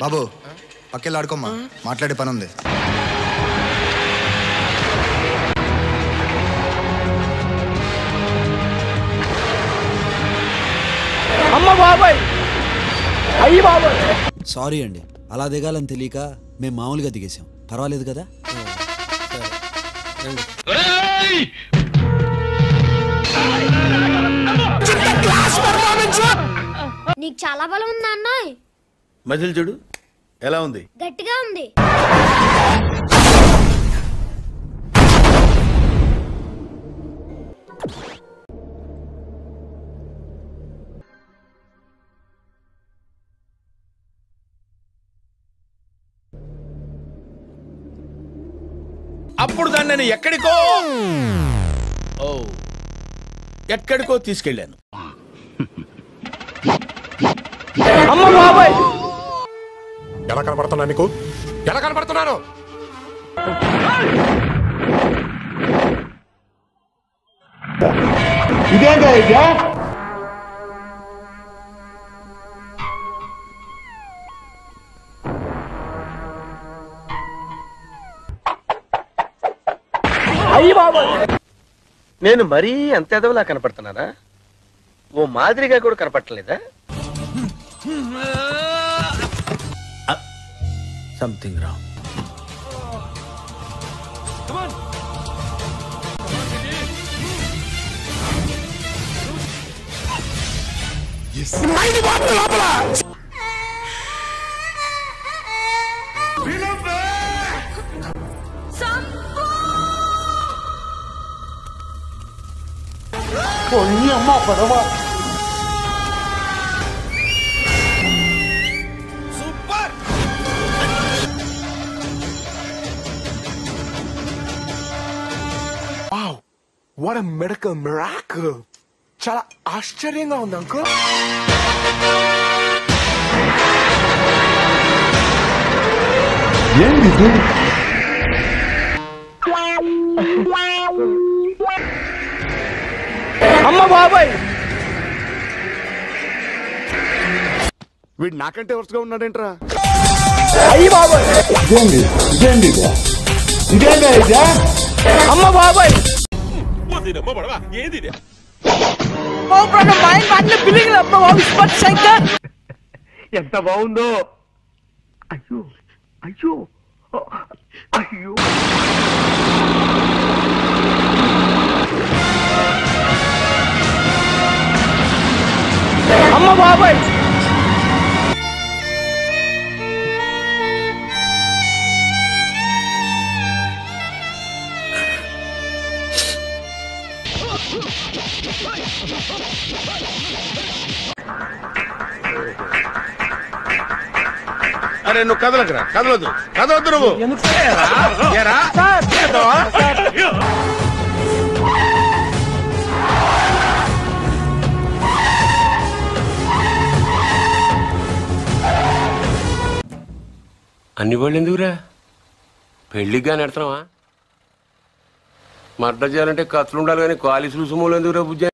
బాబు పక్కెళ్ళి ఆడుకోమ్మా, మాట్లాడే పని ఉంది. సారీ అండి, అలా దిగాలని తెలియక మేము మామూలుగా దిగేసాం. పర్వాలేదు కదా? నీకు చాలా బలం ఉందా అన్నాయ్? మజిల్ చూడు ఎలా ఉంది, గట్టిగా ఉంది. అప్పుడు దాన్ని నేను ఎక్కడికో తీసుకెళ్ళాను. ఎలా కనపడుతున్నా నీకు? ఎలా కనపడుతున్నాను? నేను మరీ అంత ఎదవలా కనపడుతున్నానా? ఓ మాదిరిగా కూడా కనపడలేదా? Something wrong. Super! Wow, what a medical miracle! చాలా ఆశ్చర్యంగా ఉంది అంకుల్. అమ్మ బాబాయ్, వీడు నాకంటే వరుసగా ఉన్నాడేంట్రా? అయ్యి బాబాయ్, అమ్మ బాబాయ్, ఎంత బాగుందో! అయ్యో అయ్యో అయ్యో! అమ్మ బాబాయ్, అరే నువ్వు కదలకురా, కదలొద్దు నువ్వు. అన్ని వాళ్ళు ఎందుకురా? పెళ్ళిగా నెడతావా? మర్డర్ చేయాలంటే కత్తులు ఉండాలి కానీ కాలి సులుసుమూలు ఎందుకురా బుజ్జ?